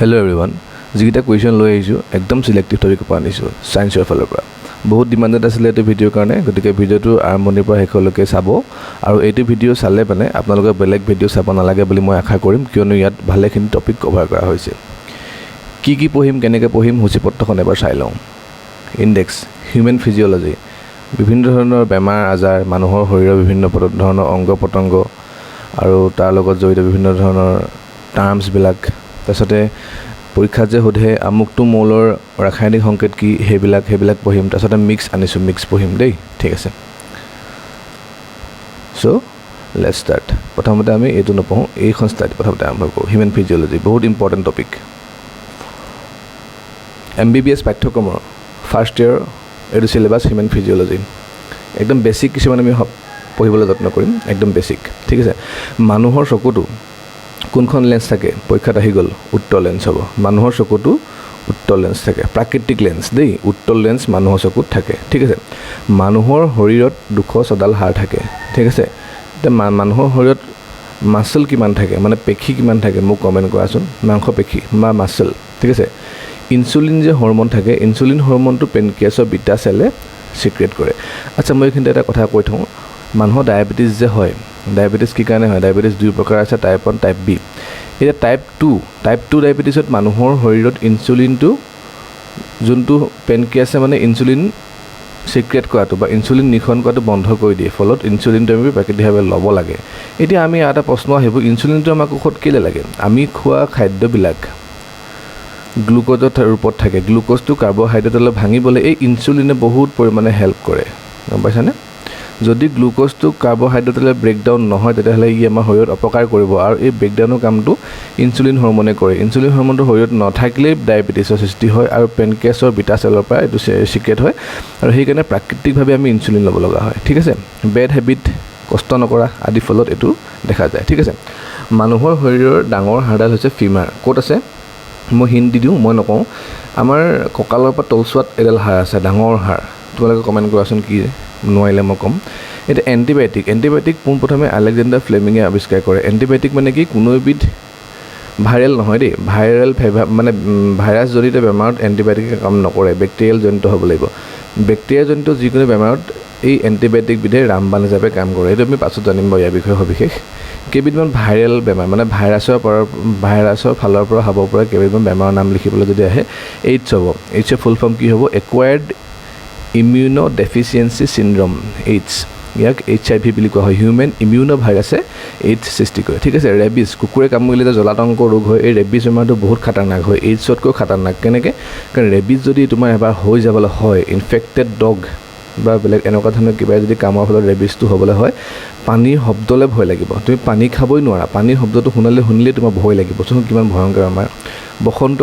Hello everyone. যিটা question লৈ আহিছো একদম সিলেক্টিভ টপিকৰ পৰা আনিছো সায়েন্সৰ ফালৰ পৰা বহুত ডিমান্ডেড আছিল এই ভিডিঅ'ৰ কাৰণে গতিকে ভিডিঅ'টো আৰম্ভণিৰ পৰা শেষলৈকে চাব আৰু এইটো ভিডিঅ' চালে মানে আপোনালোকে বেলেগ ভিডিঅ' চাব নালাগে বুলি মই আশা কৰিম কিয়নো ইয়াত ভালেখিনি টপিক কভাৰ কৰা হৈছে কি পঢ়িম কেনেকৈ পঢ়িম সূচীপত্ৰখন এবাৰ চাই লওঁ ইনডেক্স হিউমেন ফিজিঅলজি বিভিন্ন ধৰণৰ বেমাৰ আজাৰ মানুহৰ শৰীৰৰ বিভিন্ন ধৰণৰ অংগ পতংগ আৰু তাৰ লগত জড়িত বিভিন্ন ধৰণৰ টাৰ্মছবিলাক তাৰপিছতে পৰীক্ষাত যে সোধে আমুকটো মৌলৰ ৰাসায়নিক সংকেত কি সেইবিলাক পঢ়িম তাৰপিছতে মিক্স পঢ়িম দেই ঠিক আছে সো লেটস ষ্টাৰ্ট প্ৰথমতে আমি এইটো নপঢ়োঁ এইখন ষ্টাডি প্ৰথমতে আৰম্ভ কৰোঁ হিউমেন ফিজিঅলজি বহুত ইম্পৰ্টেণ্ট টপিক MBBS পাঠ্যক্ৰমৰ ফাৰ্ষ্ট ইয়াৰ এইটো চিলেবাছ হিউমেন ফিজিঅলজি একদম বেছিক কিছুমান আমি পঢ়িবলৈ যত্ন কৰিম একদম বেছিক ঠিক আছে মানুহৰ চকুটো কোনখন লেন্স থাকে পৰীক্ষাত আহি গ'ল উত্তৰ লেন্স হ'ব মানুহৰ চকুটো উত্তৰ লেন্স থাকে প্ৰাকৃতিক লেন্স দেই উত্তৰ লেন্স মানুহৰ চকুত থাকে ঠিক আছে মানুহৰ শৰীৰত 200 হাড় থাকে ঠিক আছে মানুহৰ শৰীৰত মাসল কিমান থাকে মানে পেশী কিমান থাকে মোক কমেন্ট কৰাচোন মাংস পেশী বা মাসল ঠিক আছে ইনসুলিন যে হৰমন থাকে ইনসুলিন হৰমনটো পেনক্ৰিয়াছৰ বিটা চেলে সিক্ৰেট কৰে আচ্ছা মই এইখিনিতে এটা কথা কৈ থওঁ মানুহৰ ডায়াবেটিস যে হয় ডায়াবেটিস কি কাৰণে হয় ডায়াবেটিস দুই প্ৰকাৰ আছে টাইপ 1 টাইপ বি এটা টাইপ 2 ডায়াবেটিসত মানুহৰ শৰীৰত ইনসুলিনটো যোনটো পেনক্ৰিয়াছে মানে ইনসুলিন সিক্ৰেট কৰাটো বা ইনসুলিন নিখন কৰাটো বন্ধ কৰি দিয়ে ফলত ইনসুলিনটো আমি প্ৰাকৃতিকভাৱে ল'ব লাগে এতিয়া আমি এটা প্ৰশ্ন আহিব ইনসুলিনটো আমাক ঔষধ কেলে লাগে আমি খোৱা খাদ্যবিলাক গ্লুকোজৰ ৰূপত থাকে গ্লুকোজটো কাৰ্বোহাইড্ৰেটলৈ ভাঙিবলৈ এই ইনসুলিনে বহুত পৰিমাণে হেল্প কৰে গম পাইছানে যদি গ্লুকোজটো কাৰ্বোহাইড্ৰেটলৈ ব্ৰেকডাউন নহয় তেতিয়াহ'লে ই আমাৰ শৰীৰত অপকাৰ কৰিব আৰু এই ব্ৰেকডাউনৰ কামটো ইনসুলিন হৰমনে কৰে ইনসুলিন হৰমনটো শৰীৰত নাথাকিলে ডায়াবেটিছৰ সৃষ্টি হয় আৰু পেনক্ৰিয়াছৰ বিটা চেলৰ পৰা এইটো সিক্ৰেট হয় আৰু সেইকাৰণে প্ৰাকৃতিকভাৱে আমি ইনসুলিন ল'ব লগা হয় ঠিক আছে বেড হেবিট কষ্ট নকৰা আদি ফলত এইটো দেখা যায় ঠিক আছে মানুহৰ শৰীৰৰ ডাঙৰ হাড়ডাল হৈছে ফিমাৰ ক'ত আছে মই হিন্ট দি দিওঁ মই নকওঁ আমাৰ কঁকালৰ পৰা তলচুৱাত এডাল হাড় আছে ডাঙৰ হাড় তোমালোকে কমেন্ট কৰাচোন কি নোৱাৰিলে মই ক'ম এটা এণ্টিবায়টিক পোনপ্ৰথমে আলেকজেণ্ডাৰ ফ্লেমিঙে আৱিষ্কাৰ কৰে এণ্টিবায়টিক মানে কি কোনো এবিধ ভাইৰেল নহয় দেই ভাইৰেল মানে ভাইৰাছ জনিত বেমাৰত এণ্টিবায়টিকে কাম নকৰে বেক্টেৰিয়েল জনিত হ'ব লাগিব বেক্টেৰিয়া জনিত যিকোনো বেমাৰত এই এণ্টিবায়টিক বিধে ৰামবাণ হিচাপে কাম কৰে এইটো আমি পাছত জানিম বাৰু ইয়াৰ বিষয়ে সবিশেষ কেইবিধমান ভাইৰেল বেমাৰ মানে ভাইৰাছৰ ফালৰ পৰা হ'ব পৰা কেইবিধমান বেমাৰৰ নাম লিখিবলৈ যদি আহে এইডছ হ'ব এইডছৰ ফুল ফৰ্ম কি হ'ব একুৱায়াৰ্ড ইমিউনো ডেফিচিয়েঞ্চি চিনড্ৰম এইডছ ইয়াক HIV বুলি কোৱা হয় হিউমেন ইমিউনো ভাইৰাছে এইডছ সৃষ্টি কৰে ঠিক আছে ৰেবিছ কুকুৰে কামুৰিলে যে জলাতংক ৰোগ হয় এই ৰেবিছ বেমাৰটো বহুত খাতাৰনাক হয় এইডছতকৈ খাতাৰনাক কেনেকৈ কাৰণ ৰেবিছ যদি তোমাৰ এবাৰ হৈ যাবলৈ হয় ইনফেক্টেড ডগ বা বেলেগ এনেকুৱা ধৰণৰ কিবা যদি কামৰ ফলত ৰেবিছটো হ'বলৈ হয় পানীৰ শব্দলৈ ভয় লাগিব তুমি পানী খাবই নোৱাৰা পানীৰ শব্দটো শুনিলেই তোমাৰ ভয় লাগিব চোন কিমান ভয়ংকৰ আমাৰ বসন্ত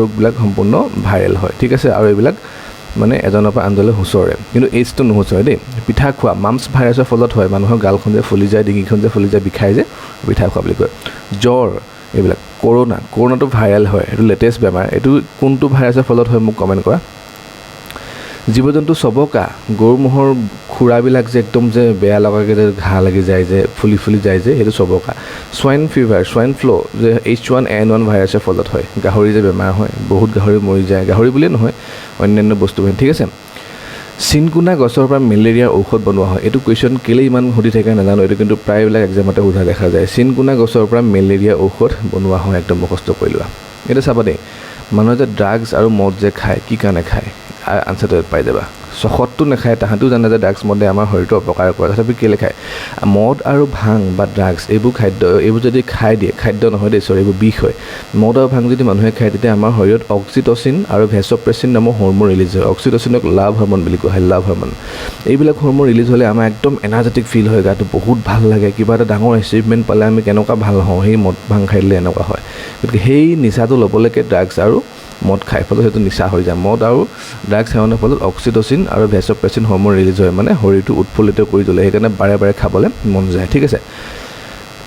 ৰোগবিলাক সম্পূৰ্ণ ভাইৰেল হয় ঠিক আছে আৰু এইবিলাক মানে এজনৰ পৰা আনজনলৈ হুচৰে কিন্তু এইডছটো নুহুচৰে দেই পিঠা খোৱা মাম্পছ ভাইৰাছৰ ফলত হয় মানুহৰ গালখন যে ফুলি যায় ডিঙিখন যে ফুলি যায় বিষাই যে পিঠা খোৱা বুলি কয় জ্বৰ এইবিলাক কৰোনাটো ভাইৰেল হয় এইটো লেটেষ্ট বেমাৰ এইটো কোনটো ভাইৰাছৰ ফলত হয় মোক কমেণ্ট কৰা জীৱ জন্তু চবকা গৰু ম'হৰ খুৰাবিলাক যে একদম যে বেয়া লগাকৈ যে ঘাঁ লাগি যায় যে ফুলি যায় যে সেইটো চবকা সোৱাইন ফ্লু যে H1N1 ভাইৰাছৰ ফলত হয় গাহৰি যে বেমাৰ হয় বহুত গাহৰি মৰি যায় গাহৰি বুলিয়ে নহয় অন্যান্য বস্তু ঠিক আছে চিনকুনা গছৰ পৰা মেলেৰিয়াৰ ঔষধ বনোৱা হয় এইটো কুৱেশ্যন কেলে ইমান সুধি থাকে নাজানো এইটো কিন্তু প্ৰায়বিলাক এক্সামতে সোধা দেখা যায় চিনকুনা গছৰ পৰা মেলেৰিয়া ঔষধ বনোৱা হয় একদম মুখস্থ কৰি লোৱা এটা চাবা দেই মানুহে যে ড্ৰাগছ আৰু মদ যে খায় কি কাৰণে খায় আনসাৰটো পাই যাবা চখতটো নাখায় তাহাঁতেও জানে যে ড্ৰাগছ মদে আমাৰ শৰীৰটো অপকাৰ কৰে তথাপি কেলে খায় মদ আৰু ভাং বা ড্ৰাগছ এইবোৰ খাদ্য এইবোৰ যদি খাই দিয়ে খাদ্য নহয় দেই এইবোৰ বিষ হয় মদ আৰু ভাং যদি মানুহে খায় তেতিয়া আমাৰ শৰীৰত অক্সিটচিন আৰু ভেছপ্ৰেচিন নামৰ হৰমন ৰিলিজ হয় অক্সিটচিনক লাভ হৰমন বুলি কোৱা হয় লাভ হৰমন এইবিলাক হৰমন ৰিলিজ হ'লে আমাৰ একদম এনাৰ্জেটিক ফিল হয় গাটো বহুত ভাল লাগে কিবা এটা ডাঙৰ এচিভমেণ্ট পালে আমি কেনেকুৱা ভাল হওঁ সেই মদ ভাং খাই দিলে এনেকুৱা হয় গতিকে সেই নিচাটো ল'বলৈকে ড্ৰাগছ আৰু মদ খাই ফলত সেইটো নিচা হৈ যায় মদ আৰু ড্ৰাগছ সেৱনৰ ফলত অক্সিটচিন আৰু ভেছপ্ৰেচিন হৰমন ৰিলিজ হয় মানে শৰীৰটো উৎফুল্লিত কৰি তোলে সেইকাৰণে বাৰে খাবলৈ মন যায় ঠিক আছে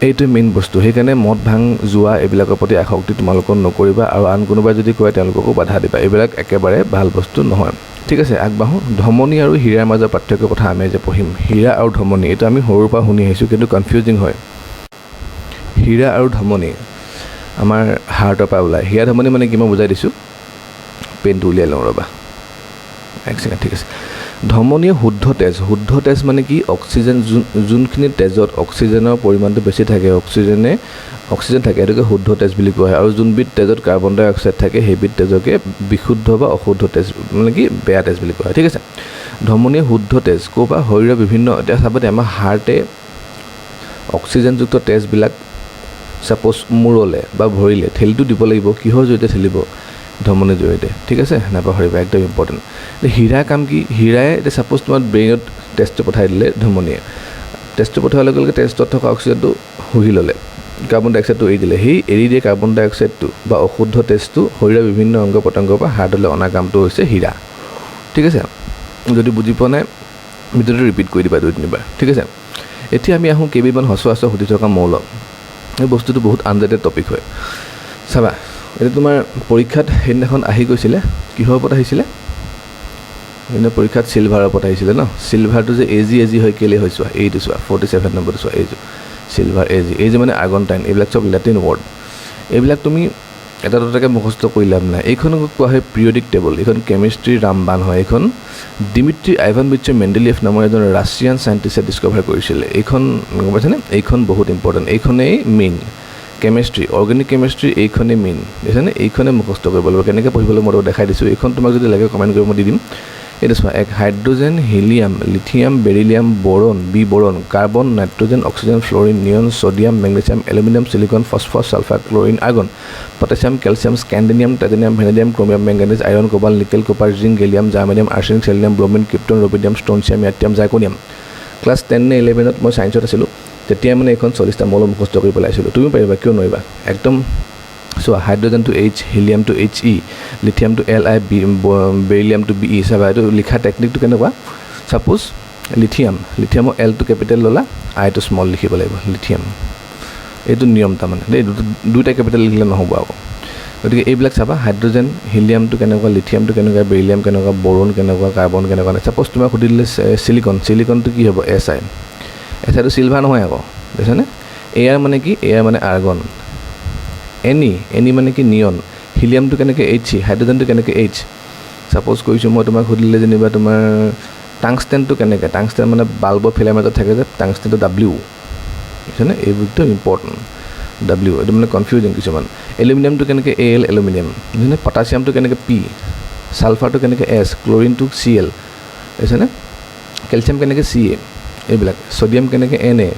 এইটো মেইন বস্তু সেইকাৰণে মদ ভাং জুৱা এইবিলাকৰ প্ৰতি আসক্তি তোমালোকৰ নকৰিবা আৰু আন কোনোবাই যদি কয় তেওঁলোককো বাধা দিবা এইবিলাক একেবাৰে ভাল বস্তু নহয় ঠিক আছে আগবাঢ়ো ধমনী আৰু হীৰাৰ মাজৰ পাৰ্থক্যৰ কথা আমি যে পঢ়িম হীৰা আৰু ধমনী এইটো আমি সৰুৰ পৰা শুনি আহিছোঁ কিন্তু কনফিউজিং হয় হীৰা আৰু ধমনী আমাৰ হাৰ্টৰ পৰা ওলায়। হিয়া ধমনী মানে কি মই বুজাই দিছোঁ, পেনটো উলিয়াই লওঁ ৰ'বা, এক ছেকেণ্ড, ঠিক আছে। ধমনীয়ে শুদ্ধ তেজ মানে কি, অক্সিজেন যোনখিনি তেজত অক্সিজেনৰ পৰিমাণটো বেছি থাকে, অক্সিজেন থাকে, সেইটোকে শুদ্ধ তেজ বুলি কোৱা হয়। আৰু যোনবিধ তেজত কাৰ্বন ডাই অক্সাইড থাকে সেইবিধ তেজকে বিশুদ্ধ বা অশুদ্ধ তেজ মানে কি, বেয়া তেজ বুলি কোৱা হয়, ঠিক আছে। ধমনীয়ে শুদ্ধ তেজ ক'ৰ পৰা, শৰীৰৰ বিভিন্ন, এতিয়া চাব দে, আমাৰ হাৰ্টে অক্সিজেনযুক্ত তেজবিলাক ছাপ'জ মূৰলৈ বা ভৰিলে ঠেলিটো দিব লাগিব, কিহৰ জৰিয়তে ঠেলিব, ধমনীৰ জৰিয়তে, ঠিক আছে, নাপাহৰিবা, একদম ইম্পৰ্টেণ্ট। হীৰা কাম কি, হীৰাই এতিয়া ছাপ'জ তোমাৰ ব্ৰেইনত তেজটো পঠাই দিলে ধমনীয়ে, তেজটো পঠোৱাৰ লগে লগে তেজটোত থকা অক্সিজেনটো শুহি ল'লে, কাৰ্বন ডাই অক্সাইডটো এৰি দিলে, সেই এৰি দিয়ে কাৰ্বন ডাই অক্সাইডটো বা অশুদ্ধ তেজটো শৰীৰৰ বিভিন্ন অংগ পতংগৰ পৰা হাৰ্টলৈ অনা কামটো হৈছে হীৰা, ঠিক আছে। যদি বুজি পোৱা নাই ভিডিঅ'টো ৰিপিট কৰি দিবা 2-3 বাৰ, ঠিক আছে। এতিয়া আমি আহোঁ কেইবিধমান সচৰাচৰ সুধি থকা মৌল। এই বস্তুটো বহুত আনডেটেড টপিক হয়, চাবা। এতিয়া তোমাৰ পৰীক্ষাত সেইদিনাখন আহি গৈছিলে, কিহৰ ওপৰত আহিছিলে, সেইদিনা পৰীক্ষাত চিলভাৰৰ ওপৰত আহিছিলে ন। চিলভাৰটো যে এজি হয়, কেলৈ হয় চোৱা, এইটো চোৱা 47 নম্বৰটো চোৱা, এইটো চিলভাৰ, এজি মানে আৰ্গনটাইন, এইবিলাক চব লেটিন ৱৰ্ড। এইবিলাক তুমি এটা দুটাকৈ মুখস্থ কৰি লাভ নাই। এইখনক কোৱা হয় পিৰিয়ডিক টেবল, এইখন কেমিষ্ট্ৰিৰ ৰামবান হয়। এইখন ডিমিট্ৰি আইভানভিচ মেণ্ডেলিয়েভ নামৰ এজন ৰাছিয়ান চাইণ্টিষ্টে ডিছকভাৰ কৰিছিলে। এইখন গম পাইছেনে, এইখন বহুত ইম্পৰ্টেণ্ট, এইখনেই মেইন কেমেষ্ট্ৰি, অৰ্গেনিক কেমেষ্ট্ৰি, এইখনেই মেইন, বুজিছেনে। এইখনে মুখস্থ কৰিব লাগিব, কেনেকৈ পঢ়িবলৈ মই দেখাই দিছোঁ। এইখন তোমাক যদি লাগে কমেণ্ট কৰিব মই দি দিম। এইটো চোৱা, এক hydrogen, helium, lithium, beryllium, boron, B boron, carbon, nitrogen, oxygen, fluorine, neon, sodium, magnesium, aluminium, silicon, phosphorus, sulphur, chlorine, argon, potassium, calcium, scandium, titanium, vanadium, chromium, manganese, iron, cobalt, nickel, copper, zinc, gallium, germanium, arsenic, selenium, bromine, krypton, rubidium, strontium, yttrium, zirconium. Class 10 নে 11ত মই ছায়েন্সত আছিলোঁ, তেতিয়া মানে এইখন 40টা মৌল মুখস্থ কৰি পেলাইছিলোঁ। তুমি পাৰিবা, কিয় নোৱাৰিবা, একদম চোৱা। হাইড্ৰজেনটো H, হিলিয়ামটো HE, লিথিয়ামটো Li, বেৰিলিয়ামটো BE। চাবা এইটো লিখা টেকনিকটো কেনেকুৱা, ছাপ'জ লিথিয়ামৰ Lটো কেপিটেল ল'লা, আইটো স্মল লিখিব লাগিব, লিথিয়াম। এইটো নিয়ম তাৰমানে দেই, দুইটা কেপিটেল লিখিলে নহ'ব আকৌ। গতিকে এইবিলাক চাবা, হাইড্ৰজেন, হিলিয়ামটো কেনেকুৱা, লিথিয়ামটো কেনেকুৱা, বেৰিলিয়াম কেনেকুৱা, বৰন কেনেকুৱা, কাৰ্বন কেনেকুৱা। ছাপ'জ তোমাক সুধি দিলে চিলিকনটো কি হ'ব, Siটো চিলভাৰ নহয় আকৌ, বুজিছানে। এয়াৰ মানে কি, এয়াৰ মানে আৰ্গন। এনি মানে কি, নিয়ন। হিলিয়ামটো কেনেকৈ He, হাইড্ৰজেনটো কেনেকৈ H। ছাপ'জ কৰিছোঁ মই তোমাক সুধিলে যেনিবা তোমাৰ টাংষ্টেনটো কেনেকৈ, টাংষ্টেন মানে বাল্বৰ ফিলামেণ্টত থাকে যে, টাংষ্টেনটো W, বুজিছানে। এইবোৰতো ইম্পৰ্টেণ্ট, W, এইটো মানে কনফিউজিং কিছুমান। এলুমিনিয়ামটো কেনেকৈ Al, এলুমিনিয়াম, বুজিছানে। পটাছিয়ামটো কেনেকৈ P, ছালফাৰটো কেনেকৈ S, ক্ল'ৰিনটো Cl, বুজিছানে। কেলছিয়াম কেনেকৈ Ca, এইবিলাক। ছ'ডিয়াম কেনেকৈ Na,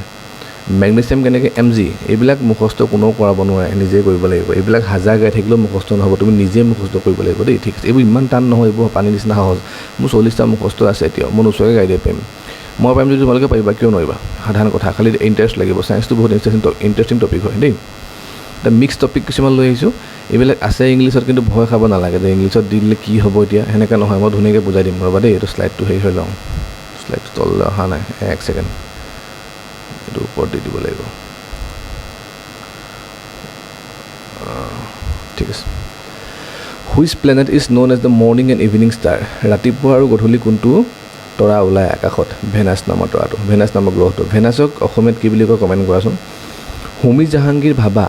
মেগনেছিয়াম কেনেকৈ Mg। এইবিলাক মুখস্থ কোনেও কৰাব নোৱাৰে, নিজে কৰিব লাগিব। এইবিলাক হাজাৰ গাই থাকিলেও মুখস্থ নহ'ব, তুমি নিজে মুখস্থ কৰিব লাগিব দেই, ঠিক আছে। এইবোৰ ইমান টান নহয়, এইবোৰ পানীৰ নিচিনা সহজ। মোৰ 40টা মুখস্থ আছে এতিয়াও, মই নোচোৱাকৈ গাই দিব পাৰিম। মই পাৰিম যদি তোমালোকে পাৰিবা, কিয় নোৱাৰিবা, সাধাৰণ কথা, খালি ইণ্টাৰেষ্ট লাগিব। ছায়েন্সটো বহুত ইণ্টাৰেষ্টিং টপিক হয় দেই। এটা মিক্স টপিক কিছুমান লৈ আহিছোঁ, এইবিলাক আছে ইংলিছত, কিন্তু ভয় খাব নালাগে যে ইংলিছত দি দিলে কি হ'ব এতিয়া, সেনেকৈ নহয়। মই ধুনীয়াকৈ বুজাই দিম ৰ'বা দেই। এইটো শ্লাইডটো হেৰি হৈ লওঁ, শ্লাইডটো তললৈ অহা নাই, এক ছেকেণ্ড, এইটো ওপৰত দি দিব লাগিব, ঠিক আছে। Which planet is known as the morning and evening star. ৰাতিপুৱা আৰু গধূলি কোনটো তৰা ওলায় আকাশত, ভেনাছ নামৰ তৰাটো, ভেনাছ নামৰ গ্ৰহটো। ভেনাছক অসমীয়াত কি বুলি কয় কমেণ্ট কৰাচোন। হোমী জাহাংগীৰ ভাবা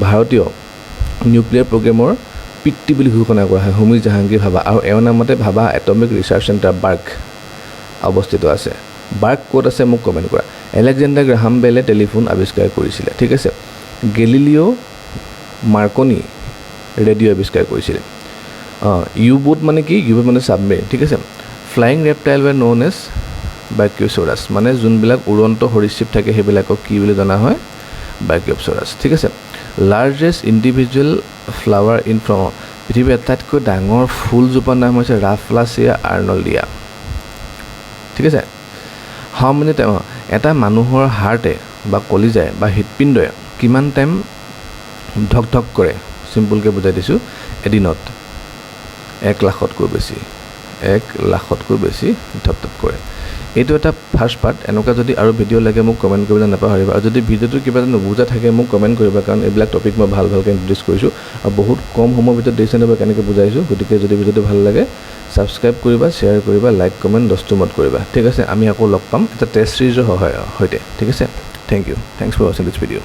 ভাৰতীয় নিউক্লিয়াৰ প্ৰগ্ৰেমৰ পিতৃ বুলি ঘোষণা কৰা হয়, হোমী জাহাংগীৰ ভাবা। আৰু এওঁৰ নামতে ভাবা এটমিক ৰিচাৰ্চ চেণ্টাৰ বাৰ্ক অৱস্থিত আছে। বাৰ্ক ক'ত আছে মোক কমেণ্ট কৰা। এলেকজেণ্ডাৰ গ্ৰাহাম বেলে টেলিফোন আৱিষ্কাৰ কৰিছিলে, ঠিক আছে। গেলিলিঅ' মাৰ্কনি ৰেডিঅ' আৱিষ্কাৰ কৰিছিলে। ইউ বোট মানে কি, ইউ বোট মানে ছাবমেৰিন, ঠিক আছে। ফ্লাইং ৰেপটাইল ৱে ন'ন এজ ব্ৰাকিঅ'চৰাছ, মানে যোনবিলাক উড়ন্ত সৰীসৃপ থাকে সেইবিলাকক কি বুলি জনা হয়, ব্ৰাকিঅ'চৰাছ, ঠিক আছে। লাৰ্জেষ্ট ইণ্ডিভিজুৱেল ফ্লাৱাৰ ইন পৃথিৱীৰ আটাইতকৈ ডাঙৰ ফুলজোপাৰ নাম হৈছে ৰাফলাচিয়া আৰ্নল্ডিয়া, ঠিক আছে। হাউ মেনি টাইম, এটা মানুহৰ হাৰ্টে বা কলিজাই বা হৃদপিণ্ডই কিমান টাইম ধক ধক কৰে, চিম্পুলকৈ বুজাই দিছোঁ, এদিনত 1 লাখতকৈ বেছি, 1 লাখতকৈ বেছি ধপ ধপ কৰে। এইটো এটা ফাৰ্ষ্ট পাৰ্ট। এনেকুৱা যদি আৰু ভিডিঅ' লাগে মোক কমেণ্ট কৰিবলৈ নাপাহৰিবা। আৰু যদি ভিডিঅ'টো কিবা এটা নুবুজা থাকে মোক কমেণ্ট কৰিবা, কাৰণ এইবিলাক টপিক মই ভালকৈ ইন্ট্ৰডিউচ কৰিছোঁ আৰু বহুত কম সময়ৰ ভিতৰত দেখিছেনে মই কেনেকৈ বুজাইছোঁ। গতিকে যদি ভিডিঅ'টো ভাল লাগে ছাবস্ক্ৰাইব কৰিবা, শ্বেয়াৰ কৰিবা, লাইক কমেণ্ট 10টো মত কৰিবা, ঠিক আছে। আমি আকৌ লগ পাম এটা টেষ্ট চিৰিজৰ সৈতে, ঠিক আছে। থেংক ইউ, থেংকছ ফৰ ৱাচিং দিছ ভিডিঅ'।